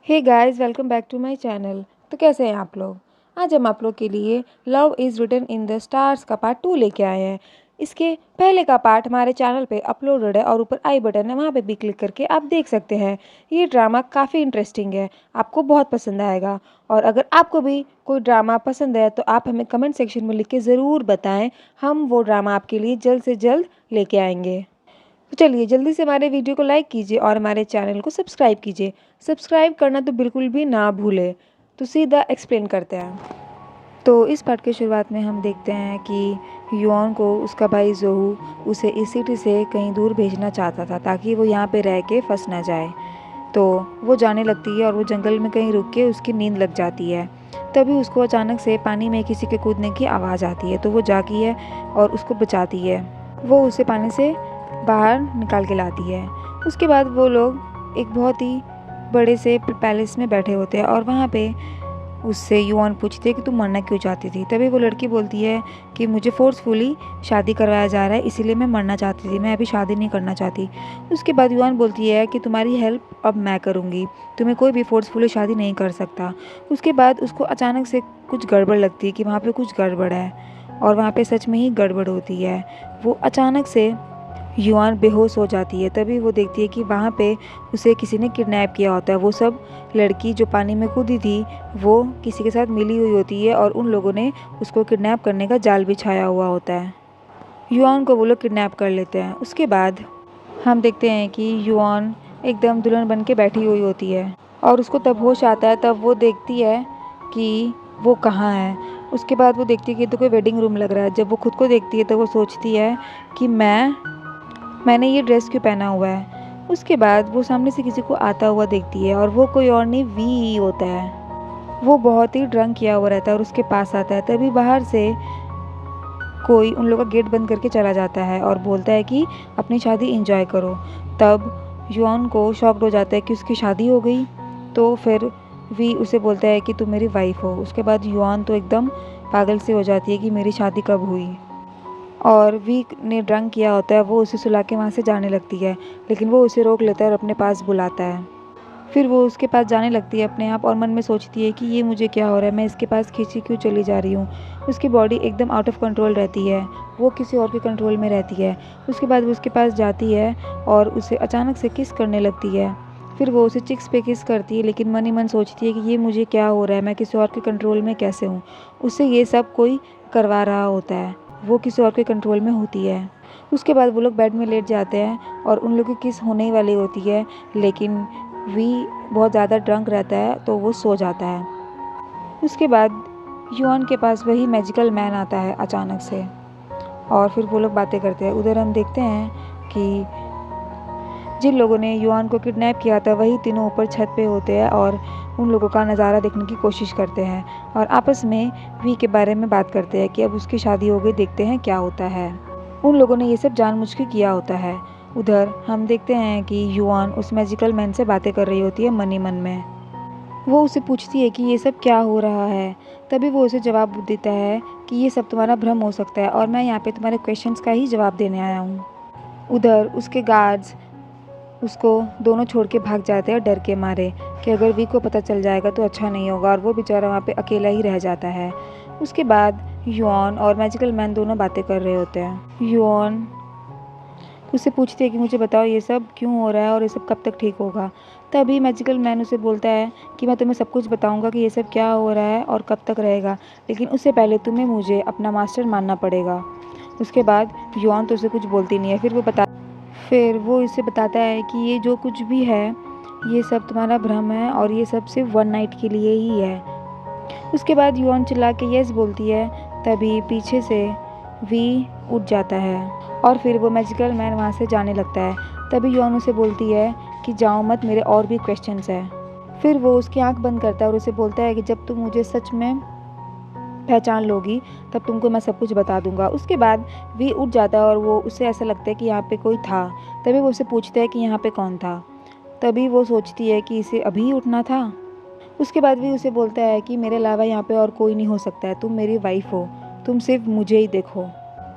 Hey guys, welcome back to my channel. तो कैसे हैं आप लोग? आज हम आप लोग के लिए love is written in the stars का पार्ट 2 लेके आए हैं। इसके पहले का पार्ट हमारे चैनल पे अपलोडेड है और ऊपर आई बटन है, वहाँ पे भी क्लिक करके आप देख सकते हैं। ये ड्रामा काफ़ी इंटरेस्टिंग है, आपको बहुत पसंद आएगा। और अगर आपको भी कोई ड्रामा पसंद है तो आप हमें कमेंट सेक्शन में लिख के ज़रूर बताएं, हम वो ड्रामा आपके लिए जल्द से जल्द लेके आएंगे। तो चलिए जल्दी से हमारे वीडियो को लाइक कीजिए और हमारे चैनल को सब्सक्राइब कीजिए। सब्सक्राइब करना तो बिल्कुल भी ना भूलें। तो सीधा एक्सप्लेन करते हैं। तो इस पार्ट की शुरुआत में हम देखते हैं कि युआन को उसका भाई जोहू उसे इस सिटी से कहीं दूर भेजना चाहता था ताकि वो यहाँ पे रह के फंस ना जाए। तो वो जाने लगती है और वो जंगल में कहीं रुक के उसकी नींद लग जाती है। तभी उसको अचानक से पानी में किसी के कूदने की आवाज़ आती है, तो वो जाती है और उसको बचाती है। वो उसे पानी से बाहर निकाल के लाती है। उसके बाद वो लोग एक बहुत ही बड़े से पैलेस में बैठे होते हैं और वहाँ पे उससे युआन पूछती है कि तुम मरना क्यों चाहती थी। तभी वो लड़की बोलती है कि मुझे फोर्सफुली शादी करवाया जा रहा है, इसीलिए मैं मरना चाहती थी, मैं अभी शादी नहीं करना चाहती। उसके बाद युआन बोलती है कि तुम्हारी हेल्प अब मैं करूँगी, तुम्हें कोई भी फोर्सफुली शादी नहीं कर सकता। उसके बाद उसको अचानक से कुछ गड़बड़ लगती है कि वहाँ पर कुछ गड़बड़ है, और वहाँ पर सच में ही गड़बड़ होती है। वो अचानक से युआन बेहोश हो जाती है। तभी वो देखती है कि वहाँ पे उसे किसी ने किडनैप किया होता है। वो सब लड़की जो पानी में कूदी थी वो किसी के साथ मिली हुई होती है और उन लोगों ने उसको किडनैप करने का जाल बिछाया हुआ होता है। युआन को वो लोग किडनैप कर लेते हैं। उसके बाद हम देखते हैं कि युआन एकदम दुल्हन बन के बैठी हुई होती है और उसको तब होश आता है। तब वो देखती है कि वो कहाँ है। उसके बाद वो देखती है कि तो कोई वेडिंग रूम लग रहा है। जब वो खुद को देखती है तो वो सोचती है कि मैंने ये ड्रेस क्यों पहना हुआ है। उसके बाद वो सामने से किसी को आता हुआ देखती है और वो कोई और नहीं वी ही होता है। वो बहुत ही ड्रंक किया हुआ रहता है और उसके पास आता है। तभी बाहर से कोई उन लोगों का गेट बंद करके चला जाता है और बोलता है कि अपनी शादी एंजॉय करो। तब युआन को शॉक्ड हो जाता है कि उसकी शादी हो गई। तो फिर वी उसे बोलता है कि तुम मेरी वाइफ हो। उसके बाद युआन तो एकदम पागल से हो जाती है कि मेरी शादी कब हुई। और वी ने ड्रंक किया होता है, वो उसे सुला के वहाँ से जाने लगती है, लेकिन वो उसे रोक लेता है और अपने पास बुलाता है। फिर वो उसके पास जाने लगती है अपने आप और मन में सोचती है कि ये मुझे क्या हो रहा है, मैं इसके पास खींची क्यों चली जा रही हूँ। उसकी बॉडी एकदम आउट ऑफ कंट्रोल रहती है, वो किसी और के कंट्रोल में रहती है। उसके बाद वो उसके पास जाती है और उसे अचानक से किस करने लगती है। फिर वो उसे चिक्स पे किस करती है, लेकिन मन ही मन सोचती है कि ये मुझे क्या हो रहा है, मैं किसी और के कंट्रोल में कैसे हूँ। उससे ये सब कोई करवा रहा होता है, वो किसी और के कंट्रोल में होती है। उसके बाद वो लोग बेड में लेट जाते हैं और उन लोगों की किस होने ही वाली होती है, लेकिन वी बहुत ज़्यादा ड्रंक रहता है तो वो सो जाता है। उसके बाद युआन के पास वही मैजिकल मैन आता है अचानक से और फिर वो लोग बातें करते हैं। उधर हम देखते हैं कि जिन लोगों ने युआन को किडनैप किया था वही तीनों ऊपर छत पे होते हैं और उन लोगों का नज़ारा देखने की कोशिश करते हैं और आपस में वी के बारे में बात करते हैं कि अब उसकी शादी हो गई, देखते हैं क्या होता है। उन लोगों ने ये सब जानबूझ के किया होता है। उधर हम देखते हैं कि युआन उस मैजिकल मैन से बातें कर रही होती है मन ही मन में। वो उसे पूछती है कि ये सब क्या हो रहा है। तभी वो उसे जवाब देता है कि ये सब तुम्हारा भ्रम हो सकता है और मैं यहाँ पे तुम्हारे क्वेश्चंस का ही जवाब देने आया हूँ। उधर उसके गार्ड्स उसको दोनों छोड़ के भाग जाते हैं डर के मारे कि अगर वी को पता चल जाएगा तो अच्छा नहीं होगा, और वो बेचारा वहाँ पे अकेला ही रह जाता है। उसके बाद युआन और मैजिकल मैन दोनों बातें कर रहे होते हैं। युआन उससे पूछती है कि मुझे बताओ ये सब क्यों हो रहा है और ये सब कब तक ठीक होगा। तभी मैजिकल मैन उसे बोलता है कि मैं तुम्हें सब कुछ बताऊंगा कि ये सब क्या हो रहा है और कब तक रहेगा, लेकिन उससे पहले तुम्हें मुझे अपना मास्टर मानना पड़ेगा। उसके बाद युआन तो उसे कुछ बोलती नहीं है। फिर वो इसे बताता है कि ये जो कुछ भी है ये सब तुम्हारा भ्रम है और ये सब सिर्फ वन नाइट के लिए ही है। उसके बाद युआन चिल्ला के यस बोलती है। तभी पीछे से वी उठ जाता है और फिर वो मैजिकल मैन वहाँ से जाने लगता है। तभी युआन उसे बोलती है कि जाओ मत, मेरे और भी क्वेश्चंस हैं। फिर वो उसकी आंख बंद करता है और उसे बोलता है कि जब तुम मुझे सच में पहचान लोगी तब तुमको मैं सब कुछ बता दूंगा। उसके बाद वी उठ जाता है और वो उसे ऐसा लगता है कि यहाँ पे कोई था। तभी वो उसे पूछता है कि यहाँ पे कौन था। तभी वो सोचती है कि इसे अभी उठना था। उसके बाद भी उसे बोलता है कि मेरे अलावा यहाँ पे और कोई नहीं हो सकता है, तुम मेरी वाइफ हो, तुम सिर्फ मुझे ही देखो।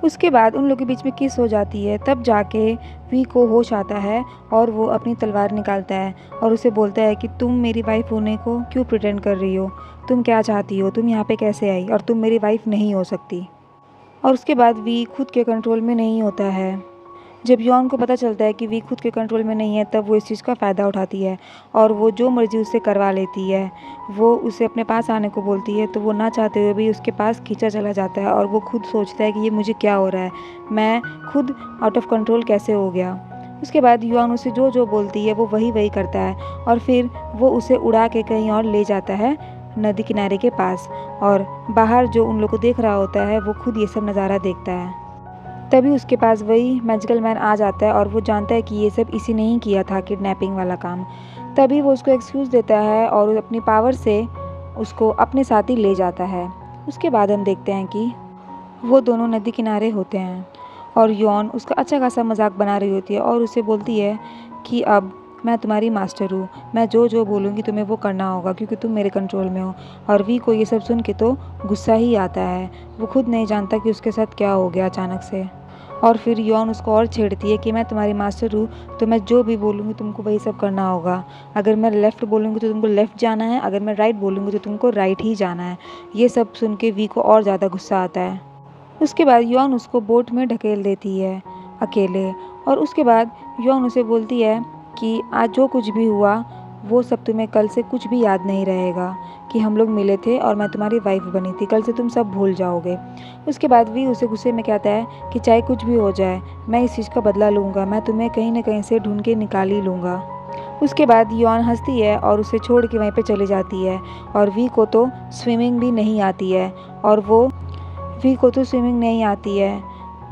उसके बाद उन लोगों के बीच में किस हो जाती है। तब जाके वी को होश आता है और वो अपनी तलवार निकालता है और उसे बोलता है कि तुम मेरी वाइफ होने को क्यों प्रिटेंड कर रही हो, तुम क्या चाहती हो, तुम यहाँ पे कैसे आई और तुम मेरी वाइफ नहीं हो सकती। और उसके बाद वी खुद के कंट्रोल में नहीं होता है। जब यॉन को पता चलता है कि वी खुद के कंट्रोल में नहीं है, तब वो इस चीज़ का फ़ायदा उठाती है और वो जो मर्ज़ी उससे करवा लेती है। वो उसे अपने पास आने को बोलती है, तो वो ना चाहते हुए भी उसके पास खींचा चला जाता है और वो खुद सोचता है कि ये मुझे क्या हो रहा है, मैं खुद आउट ऑफ कंट्रोल कैसे हो गया। उसके बाद यॉन उसे जो जो बोलती है वो वही वही करता है और फिर वो उसे उड़ा के कहीं और ले जाता है, नदी किनारे के पास। और बाहर जो उन लोग को देख रहा होता है वो खुद ये सब नज़ारा देखता है। तभी उसके पास वही मैजिकल मैन आ जाता है और वो जानता है कि ये सब इसी ने ही किया था, किडनैपिंग वाला काम। तभी वो उसको एक्सक्यूज़ देता है और अपनी पावर से उसको अपने साथ ही ले जाता है। उसके बाद हम देखते हैं कि वो दोनों नदी किनारे होते हैं और यॉन उसका अच्छा खासा मजाक बना रही होती है और उसे बोलती है कि अब मैं तुम्हारी मास्टर हूँ, मैं जो जो बोलूँगी तुम्हें वो करना होगा क्योंकि तुम मेरे कंट्रोल में हो। और वी को ये सब सुन के तो गुस्सा ही आता है। वो खुद नहीं जानता कि उसके साथ क्या हो गया अचानक से। और फिर यॉन उसको और छेड़ती है कि मैं तुम्हारी मास्टर हूँ, तो मैं जो भी बोलूँगी तुमको वही सब करना होगा। अगर मैं लेफ़्ट बोलूँगी तो तुमको लेफ़्ट जाना है, अगर मैं राइट बोलूँगी तो तुमको राइट ही जाना है। ये सब सुन के वी को और ज़्यादा गुस्सा आता है। उसके बाद यॉन उसको बोट में ढकेल देती है अकेले और उसके बाद यॉन उसे बोलती है कि आज जो कुछ भी हुआ वो सब तुम्हें कल से कुछ भी याद नहीं रहेगा कि हम लोग मिले थे और मैं तुम्हारी वाइफ बनी थी, कल से तुम सब भूल जाओगे। उसके बाद भी उसे गुस्से में कहता है कि चाहे कुछ भी हो जाए मैं इस चीज़ का बदला लूँगा, मैं तुम्हें कहीं ना कहीं से ढूंढ के निकाल ही लूँगा। उसके बाद यॉन हंसती है और उसे छोड़ के वहीं पे चली जाती है। और वी को तो स्विमिंग भी नहीं आती है और वी को तो स्विमिंग नहीं आती है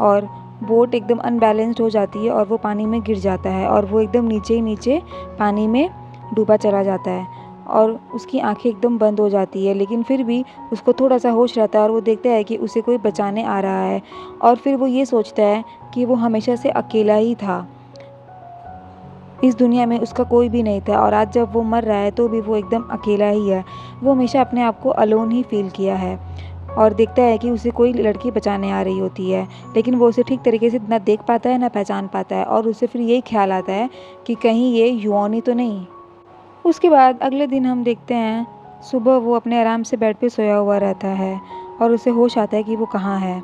और बोट एकदम अनबैलेंस्ड हो जाती है और वो पानी में गिर जाता है और वो एकदम नीचे ही नीचे पानी में डूबा चला जाता है और उसकी आंखें एकदम बंद हो जाती है। लेकिन फिर भी उसको थोड़ा सा होश रहता है और वो देखता है कि उसे कोई बचाने आ रहा है और फिर वो ये सोचता है कि वो हमेशा से अकेला ही था, इस दुनिया में उसका कोई भी नहीं था और आज जब वो मर रहा है तो भी वो एकदम अकेला ही है। वो हमेशा अपने आप को अलोन ही फील किया है और देखता है कि उसे कोई लड़की बचाने आ रही होती है, लेकिन वो उसे ठीक तरीके से ना देख पाता है ना पहचान पाता है और उसे फिर यही ख्याल आता है कि कहीं ये युआन ही तो नहीं। उसके बाद अगले दिन हम देखते हैं सुबह वो अपने आराम से बेड पे सोया हुआ रहता है और उसे होश आता है कि वो कहाँ है।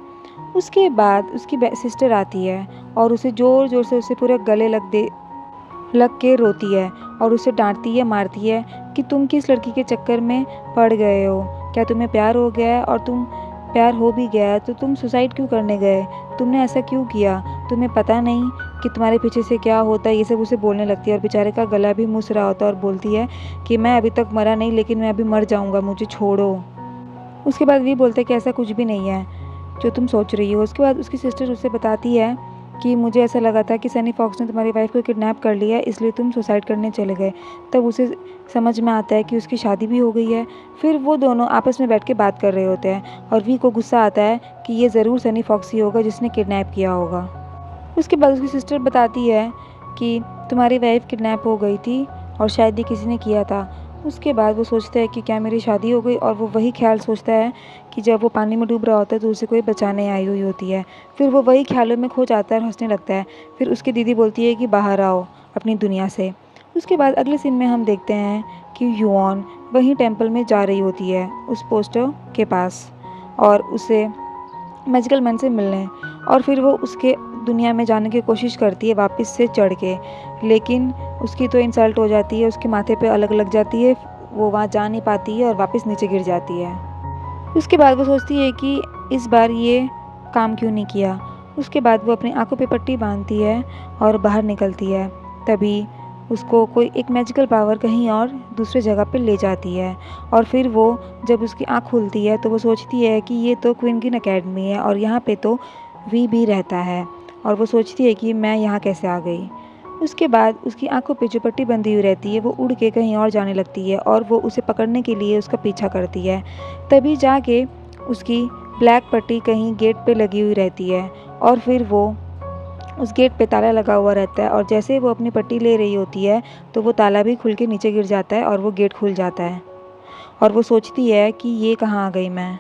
उसके बाद उसकी सिस्टर आती है और उसे ज़ोर ज़ोर से उसे पूरे गले लग के रोती है और उसे डांटती है, मारती है कि तुम किस लड़की के चक्कर में पड़ गए हो, क्या तुम्हें प्यार हो गया है, और तुम प्यार हो भी गया है तो तुम सुसाइड क्यों करने गए, तुमने ऐसा क्यों किया, तुम्हें पता नहीं कि तुम्हारे पीछे से क्या होता है। ये सब उसे बोलने लगती है और बेचारे का गला भी मुँस रहा होता है और बोलती है कि मैं अभी तक मरा नहीं लेकिन मैं अभी मर जाऊँगा, मुझे छोड़ो। उसके बाद भी बोलते हैं कि ऐसा कुछ भी नहीं है जो तुम सोच रही हो। उसके बाद उसकी सिस्टर उसे बताती है कि मुझे ऐसा लगा था कि सनी फॉक्स ने तुम्हारी वाइफ को किडनैप कर लिया इसलिए तुम सुसाइड करने चले गए। तब उसे समझ में आता है कि उसकी शादी भी हो गई है। फिर वो दोनों आपस में बैठ के बात कर रहे होते हैं और वी को गुस्सा आता है कि ये ज़रूर सनी फॉक्स ही होगा जिसने किडनैप किया होगा। उसके बाद उसकी सिस्टर बताती है कि तुम्हारी वाइफ किडनैप हो गई थी और शायद ये किसी ने किया था। उसके बाद वो सोचता है कि क्या मेरी शादी हो गई, और वो वही ख्याल सोचता है कि जब वो पानी में डूब रहा होता है तो उसे कोई बचाने आई हुई होती है। फिर वो वही ख्यालों में खो जाता है और हंसने लगता है। फिर उसकी दीदी बोलती है कि बाहर आओ अपनी दुनिया से। उसके बाद अगले सीन में हम देखते हैं कि युआन वहीं टेम्पल में जा रही होती है उस पोस्टर के पास और उसे मैजिकल मैन से मिलने, और फिर वो उसके दुनिया में जाने की कोशिश करती है वापस से चढ़ के, लेकिन उसकी तो इंसल्ट हो जाती है, उसके माथे पे अलग लग जाती है, वो वहाँ जा नहीं पाती है और वापस नीचे गिर जाती है। उसके बाद वो सोचती है कि इस बार ये काम क्यों नहीं किया। उसके बाद वो अपनी आंखों पे पट्टी बांधती है और बाहर निकलती है। तभी उसको कोई एक मैजिकल पावर कहीं और दूसरे जगह पे ले जाती है और फिर वो जब उसकी आँख खुलती है तो वो सोचती है कि ये तो क्वीन अकेडमी है और यहाँ पे तो वी भी रहता है, और वो सोचती है कि मैं यहाँ कैसे आ गई। उसके बाद उसकी आंखों पे जो पट्टी बंधी हुई रहती है वो उड़ के कहीं और जाने लगती है और वो उसे पकड़ने के लिए उसका पीछा करती है। तभी जाके उसकी ब्लैक पट्टी कहीं गेट पे लगी हुई रहती है और फिर वो उस गेट पे ताला लगा हुआ रहता है और जैसे वो अपनी पट्टी ले रही होती है तो वो ताला भी खुल के नीचे गिर जाता है और वो गेट खुल जाता है और वो सोचती है कि ये कहाँ आ गई मैं।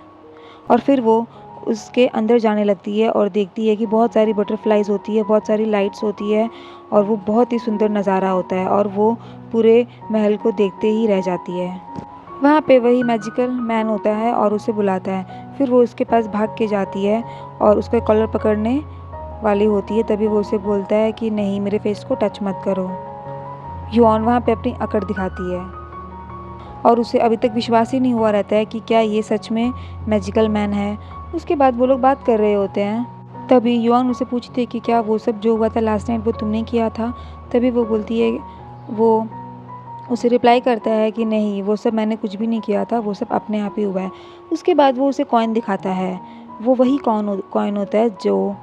और फिर वो उसके अंदर जाने लगती है और देखती है कि बहुत सारी बटरफ्लाइज़ होती है, बहुत सारी लाइट्स होती है और वो बहुत ही सुंदर नज़ारा होता है और वो पूरे महल को देखते ही रह जाती है। वहाँ पे वही मैजिकल मैन होता है और उसे बुलाता है। फिर वो उसके पास भाग के जाती है और उसका कॉलर पकड़ने वाली होती है। तभी वो उसे बोलता है कि नहीं, मेरे फेस को टच मत करो। युआन वहाँ पे अपनी अकड़ दिखाती है और उसे अभी तक विश्वास ही नहीं हुआ रहता है कि क्या ये सच में मैजिकल मैन है। उसके बाद वो लोग बात कर रहे होते हैं। तभी युआन उसे पूछती है कि क्या वो सब जो हुआ था लास्ट नाइट वो तुमने किया था। तभी वो बोलती है, वो उसे रिप्लाई करता है कि नहीं, वो सब मैंने कुछ भी नहीं किया था, वो सब अपने आप ही हुआ है। उसके बाद वो उसे कॉइन दिखाता है। वो वही कॉइन होता है जो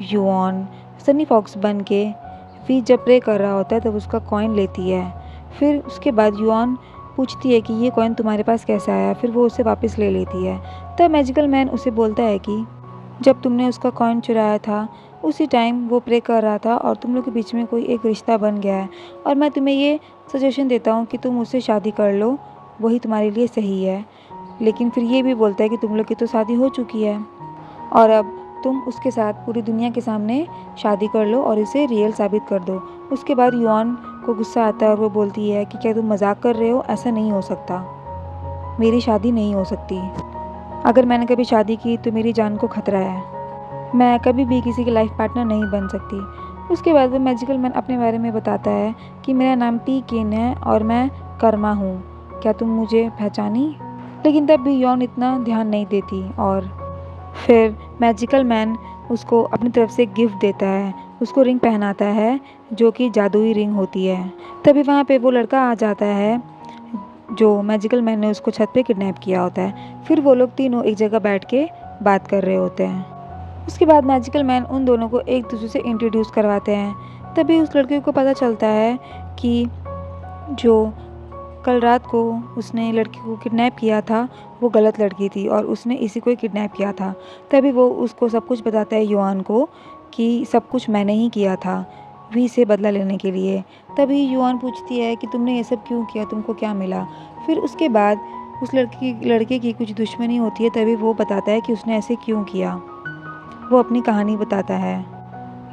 युआन सनी फॉक्स बन के वी जब प्रे कर रहा होता है तब उसका कॉइन लेती है। फिर उसके बाद युआन पूछती है कि ये कॉइन तुम्हारे पास कैसे आया। फिर वो उसे वापस ले लेती है। तब मैजिकल मैन उसे बोलता है कि जब तुमने उसका कॉइन चुराया था उसी टाइम वो प्रे कर रहा था और तुम लोग के बीच में कोई एक रिश्ता बन गया है और मैं तुम्हें ये सजेशन देता हूँ कि तुम उससे शादी कर लो, वही तुम्हारे लिए सही है। लेकिन फिर ये भी बोलता है कि तुम लोग की तो शादी हो चुकी है और अब तुम उसके साथ पूरी दुनिया के सामने शादी कर लो और इसे रियल साबित कर दो। उसके बाद युआन को गुस्सा आता है और वो बोलती है कि क्या तुम मजाक कर रहे हो, ऐसा नहीं हो सकता, मेरी शादी नहीं हो सकती। अगर मैंने कभी शादी की तो मेरी जान को खतरा है, मैं कभी भी किसी की लाइफ पार्टनर नहीं बन सकती। उसके बाद वो मैजिकल मैन अपने बारे में बताता है कि मेरा नाम पी किन है और मैं कर्मा हूँ, क्या तुम मुझे पहचानी। लेकिन तब भी यौन इतना ध्यान नहीं देती और फिर मैजिकल मैन उसको अपनी तरफ से गिफ्ट देता है, उसको रिंग पहनाता है जो कि जादुई रिंग होती है। तभी वहाँ पे वो लड़का आ जाता है जो मैजिकल मैन ने उसको छत पे किडनैप किया होता है। फिर वो लोग तीनों एक जगह बैठ के बात कर रहे होते हैं। उसके बाद मैजिकल मैन उन दोनों को एक दूसरे से इंट्रोड्यूस करवाते हैं। तभी उस लड़के को पता चलता है कि जो कल रात को उसने लड़की को किडनैप किया था वो गलत लड़की थी और उसने इसी को ही किडनैप किया था। तभी वो उसको सब कुछ बताता है युआन को कि सब कुछ मैंने ही किया था वी से बदला लेने के लिए। तभी युआन पूछती है कि तुमने ये सब क्यों किया, तुमको क्या मिला। फिर उसके बाद उस लड़के की कुछ दुश्मनी होती है। तभी वो बताता है कि उसने ऐसे क्यों किया, वो अपनी कहानी बताता है।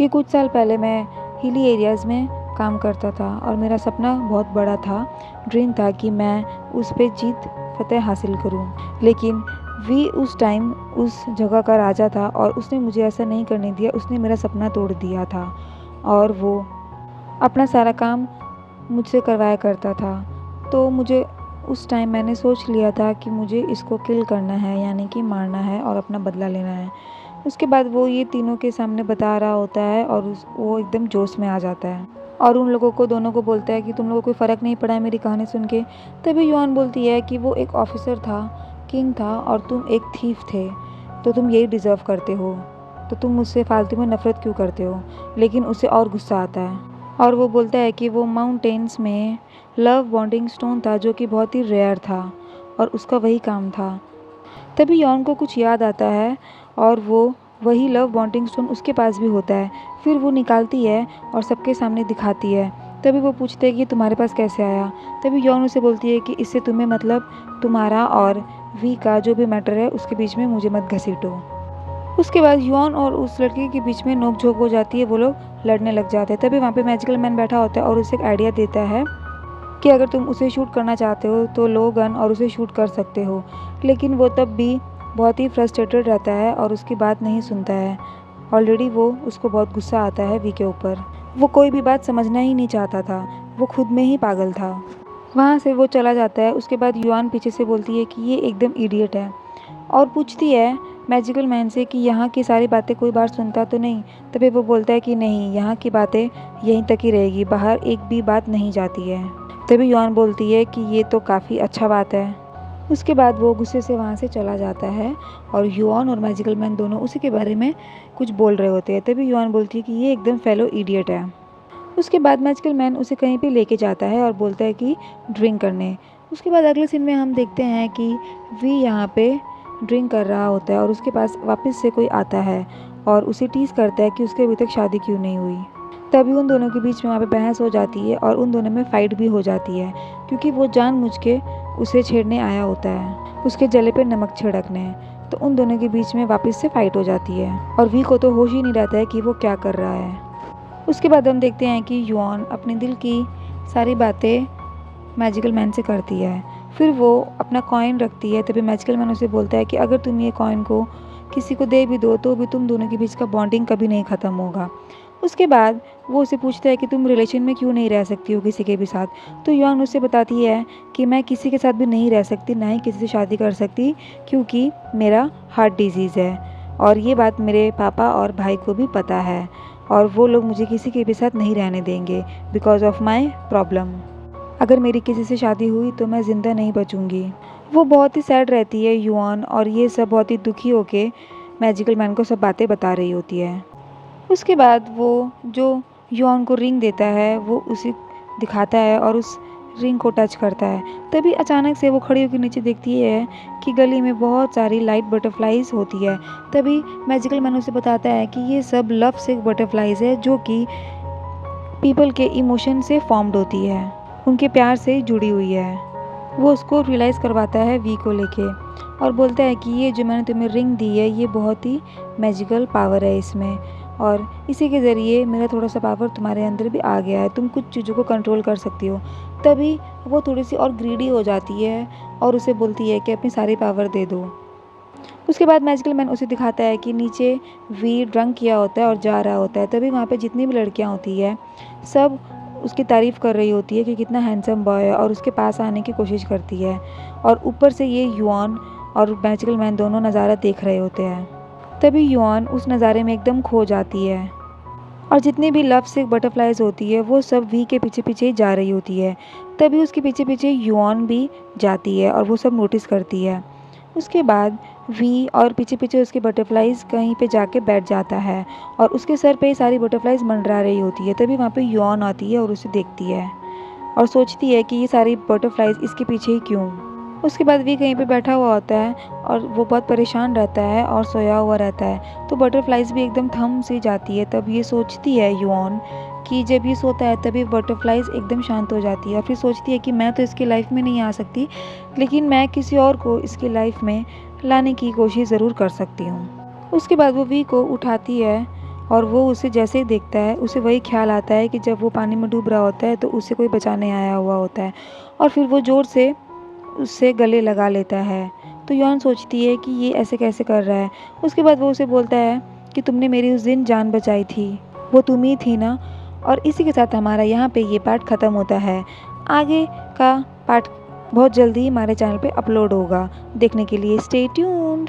ये कुछ साल पहले मैं हिली एरियाज़ में काम करता था और मेरा सपना बहुत बड़ा था, ड्रीम था कि मैं उस पे जीत फतेह हासिल करूं। लेकिन वी उस टाइम उस जगह का राजा था और उसने मुझे ऐसा नहीं करने दिया, उसने मेरा सपना तोड़ दिया था और वो अपना सारा काम मुझसे करवाया करता था। तो मुझे उस टाइम मैंने सोच लिया था कि मुझे इसको किल करना है, यानी कि मारना है और अपना बदला लेना है। उसके बाद वो ये तीनों के सामने बता रहा होता है और वो एकदम जोश में आ जाता है और उन लोगों को दोनों को बोलता है कि तुम लोगों को कोई फ़र्क नहीं पड़ा है मेरी कहानी सुन के। तभी युआन बोलती है कि वो एक ऑफिसर था, किंग था और तुम एक थीफ थे, तो तुम यही डिज़र्व करते हो, तो तुम मुझसे फालतू में नफ़रत क्यों करते हो। लेकिन उसे और गुस्सा आता है और वो बोलता है कि वो माउंटेन्स में लव बॉन्डिंग स्टोन था जो कि बहुत ही रेयर था और उसका वही काम था। तभी यौन को कुछ याद आता है और वो वही लव बॉन्डिंग स्टोन उसके पास भी होता है। फिर वो निकालती है और सबके सामने दिखाती है। तभी वो पूछते हैं कि तुम्हारे पास कैसे आया। तभी यौन उसे बोलती है कि इससे तुम्हें मतलब, तुम्हारा और वी का जो भी मैटर है उसके बीच में मुझे मत घसीटो। उसके बाद यौन और उस लड़के के बीच में नोक झोंक हो जाती है, वो लोग लड़ने लग जाते हैं। तभी वहाँ पे मैजिकल मैन बैठा होता है और उसे एक आइडिया देता है कि अगर तुम उसे शूट करना चाहते हो तो लो गन और उसे शूट कर सकते हो। लेकिन वो तब भी बहुत ही फ्रस्ट्रेटेड रहता है और उसकी बात नहीं सुनता है। ऑलरेडी उसको बहुत गुस्सा आता है वी के ऊपर। वो कोई भी बात समझना ही नहीं चाहता था, वो खुद में ही पागल था। वहाँ से वो चला जाता है। उसके बाद युआन पीछे से बोलती है कि ये एकदम इडियट है और पूछती है मैजिकल मैन से कि यहाँ की सारी बातें कोई बार सुनता तो नहीं। तभी वो बोलता है कि नहीं, यहाँ की बातें यहीं तक ही रहेगी, बाहर एक भी बात नहीं जाती है। तभी युआन बोलती है कि ये तो काफ़ी अच्छा बात है। उसके बाद वो गुस्से से वहाँ से चला जाता है और युआन और मैजिकल मैन दोनों उसी के बारे में कुछ बोल रहे होते हैं। तभी युआन बोलती है कि ये एकदम फेलो इडियट है। उसके बाद मैजिकल मैन उसे कहीं पे लेके जाता है और बोलता है कि ड्रिंक करने। उसके बाद अगले सीन में हम देखते हैं कि वी यहाँ पे ड्रिंक कर रहा होता है और उसके पास वापस से कोई आता है और उसे टीज़ करता है कि उसके अभी तक शादी क्यों नहीं हुई। तभी उन दोनों के बीच में वहाँ पे बहस हो जाती है और उन दोनों में फ़ाइट भी हो जाती है क्योंकि वो जानबूझ के उसे छेड़ने आया होता है, उसके जले पे नमक छिड़कने। तो उन दोनों के बीच में वापस से फाइट हो जाती है और वी को तो होश ही नहीं रहता है कि वो क्या कर रहा है। उसके बाद हम देखते हैं कि युआन अपने दिल की सारी बातें मैजिकल मैन से करती है। फिर वो अपना कॉइन रखती है, तभी मैजिकल मैन उसे बोलता है कि अगर तुम ये कॉइन को किसी को दे भी दो तो भी तुम दोनों के बीच का बॉन्डिंग कभी नहीं ख़त्म होगा। उसके बाद वो उसे पूछता है कि तुम रिलेशन में क्यों नहीं रह सकती हो किसी के भी साथ। तो युआन उसे बताती है कि मैं किसी के साथ भी नहीं रह सकती, ना ही किसी से शादी कर सकती, क्योंकि मेरा हार्ट डिजीज़ है और ये बात मेरे पापा और भाई को भी पता है और वो लोग मुझे किसी के भी साथ नहीं रहने देंगे बिकॉज ऑफ माई प्रॉब्लम। अगर मेरी किसी से शादी हुई तो मैं ज़िंदा नहीं बचूंगी। वो बहुत ही सैड रहती है युआन, और ये सब बहुत ही दुखी होके मैजिकल मैन को सब बातें बता रही होती है। उसके बाद वो जो युआन को रिंग देता है वो उसे दिखाता है और उस रिंग को टच करता है। तभी अचानक से वो खड़ी होकर नीचे देखती है कि गली में बहुत सारी लाइट बटरफ्लाइज होती है। तभी मैजिकल मैन उसे बताता है कि ये सब लव सिक बटरफ्लाइज है जो कि पीपल के इमोशन से फॉर्म्ड होती है, उनके प्यार से जुड़ी हुई है। वो उसको रियलाइज़ करवाता है वी को लेके और बोलता है कि ये जो मैंने तुम्हें रिंग दी है ये बहुत ही मैजिकल पावर है इसमें, और इसी के ज़रिए मेरा थोड़ा सा पावर तुम्हारे अंदर भी आ गया है, तुम कुछ चीज़ों को कंट्रोल कर सकती हो। तभी वो थोड़ी सी और ग्रीडी हो जाती है और उसे बोलती है कि अपनी सारी पावर दे दो। उसके बाद मैजिकल मैन उसे दिखाता है कि नीचे वी ड्रंक किया होता है और जा रहा होता है। तभी वहाँ पे जितनी भी लड़कियाँ होती है सब उसकी तारीफ़ कर रही होती है कि कितना हैंडसम बॉय है और उसके पास आने की कोशिश करती है, और ऊपर से ये युआन और मैजिकल मैन दोनों नज़ारा देख रहे होते हैं। तभी युआन उस नज़ारे में एकदम खो जाती है और जितनी भी लव सिक बटरफ्लाइज होती है वो सब वी के पीछे पीछे ही जा रही होती है। तभी उसके पीछे पीछे युआन भी जाती है और वो सब नोटिस करती है। उसके बाद वी और पीछे पीछे उसके बटरफ्लाइज कहीं पे जाके बैठ जाता है और उसके सर पे ही सारी बटरफ्लाइज मंडरा रही होती है। तभी वहाँ पे युआन आती है और उसे देखती है और सोचती है कि ये सारी बटरफ्लाइज इसके पीछे ही क्यों। उसके बाद वी कहीं पे बैठा हुआ होता है और वो बहुत परेशान रहता है और सोया हुआ रहता है, तो बटरफ्लाइज भी एकदम थम सी जाती है। तब ये सोचती है युआन कि जब ये सोता है तभी बटरफ्लाइज एकदम शांत हो जाती है और फिर सोचती है कि मैं तो इसकी लाइफ में नहीं आ सकती, लेकिन मैं किसी और को इसकी लाइफ में लाने की कोशिश ज़रूर कर सकती हूँ। उसके बाद वो वी को उठाती है और वो उसे जैसे ही देखता है उसे वही ख्याल आता है कि जब वो पानी में डूब रहा होता है तो उसे कोई बचाने आया हुआ होता है, और फिर वो ज़ोर से उससे गले लगा लेता है। तो युआन सोचती है कि ये ऐसे कैसे कर रहा है। उसके बाद वो उसे बोलता है कि तुमने मेरी उस दिन जान बचाई थी, वो तुम ही थी ना। और इसी के साथ हमारा यहाँ पे ये पार्ट ख़त्म होता है। आगे का पार्ट बहुत जल्दी हमारे चैनल पे अपलोड होगा। देखने के लिए स्टे ट्यून्ड।